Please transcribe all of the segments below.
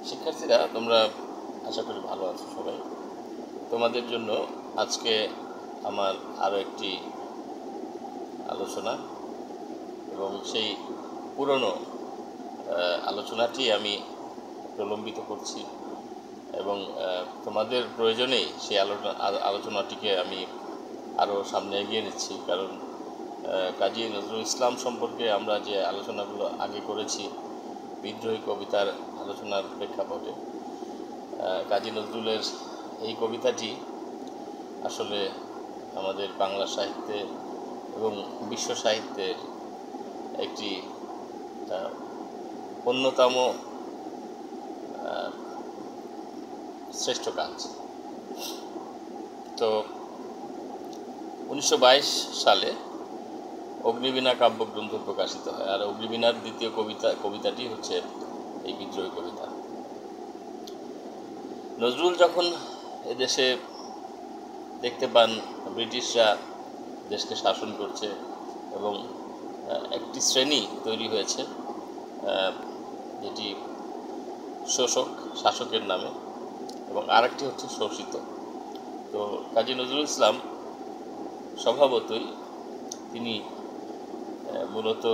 শিক্ষার্থীরা তোমরা আশা করি ভালো আছো সবাই। তোমাদের জন্য আজকে আমার আরও একটি আলোচনা এবং সেই পুরনো আলোচনাটি আমি প্রলম্বিত করছি এবং তোমাদের প্রয়োজনেই সেই আলোচনাটিকে আমি আরও সামনে এগিয়ে নিচ্ছি। কারণ কাজী নজরুল ইসলাম সম্পর্কে আমরা যে আলোচনাগুলো আগে করেছি বিদ্রোহী কবিতার আলোচনার প্রেক্ষাপটে, কাজী নজরুলের এই কবিতাটি আসলে আমাদের বাংলা সাহিত্যে এবং বিশ্ব সাহিত্যের একটি অন্যতম শ্রেষ্ঠ কাজ। তো 1922 সালে অগ্নিবীণা কাব্যগ্রন্থ প্রকাশিত হয়, আর অগ্নিবীণার দ্বিতীয় কবিতাটি হচ্ছে এই বিদ্রোহী কবিতা। নজরুল যখন এদেশে দেখতে পান ব্রিটিশরা দেশকে শাসন করছে এবং একটি শ্রেণী তৈরি হয়েছে যেটি শাসকের নামে, এবং আরেকটি হচ্ছে শোষিত। তো কাজী নজরুল ইসলাম স্বভাবতই তিনি মূলত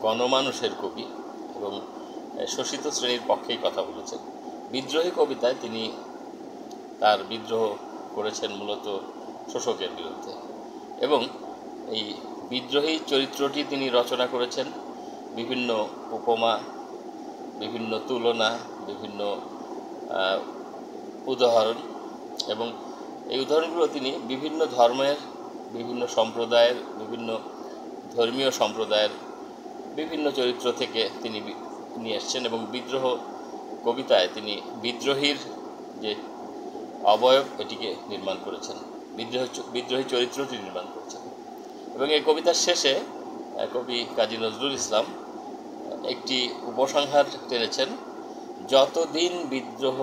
গণমানুষের কবি এবং শোষিত শ্রেণীর পক্ষেই কথা বলেছেন। বিদ্রোহী কবিতায় তিনি তার বিদ্রোহ করেছেন মূলত শোষকের বিরুদ্ধে, এবং এই বিদ্রোহী চরিত্রটি তিনি রচনা করেছেন বিভিন্ন উপমা, বিভিন্ন তুলনা, বিভিন্ন উদাহরণ, এবং এই উদাহরণগুলো তিনি বিভিন্ন ধর্মের, বিভিন্ন সম্প্রদায়ের, বিভিন্ন ধর্মীয় সম্প্রদায়ের বিভিন্ন চরিত্র থেকে তিনি নিয়ে এসছেন এবং বিদ্রোহ কবিতায় তিনি বিদ্রোহীর যে অবয়ব এটিকে নির্মাণ করেছেন, বিদ্রোহী চরিত্রটি নির্মাণ করেছেন। এবং এই কবিতার শেষে কবি কাজী নজরুল ইসলাম একটি উপসংহার টেনেছেন, যতদিন বিদ্রোহ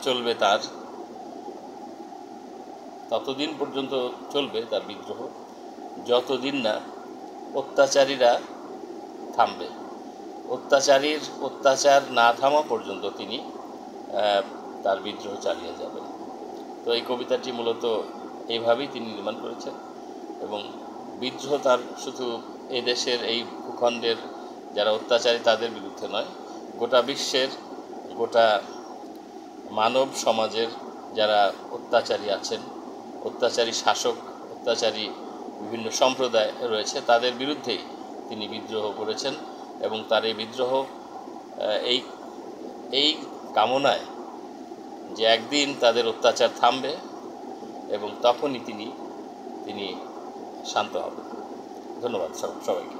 চলবে তার, ততদিন পর্যন্ত চলবে তার বিদ্রোহ, যতদিন না অত্যাচারীরা থামবে। অত্যাচার না থামা পর্যন্ত তিনি তার বিদ্রোহ চালিয়ে যাবেন। তো এই কবিতাটি মূলত এইভাবেই তিনি নির্মাণ করেছেন, এবং বিদ্রোহ তার শুধু এই দেশের, এই ভূখণ্ডের যারা অত্যাচারী তাদের বিরুদ্ধে নয়, গোটা বিশ্বের, গোটা মানব সমাজের যারা অত্যাচারী আছেন, অত্যাচারী শাসক, অত্যাচারী বিভিন্ন সম্প্রদায় রয়েছে, তাদের বিরুদ্ধেই তিনি বিদ্রোহ করেছেন। এবং তার এই বিদ্রোহ এই কামনায় যে একদিন তাদের অত্যাচার থামবে এবং তখনই তিনি শান্ত হবেন। ধন্যবাদ সবাইকে।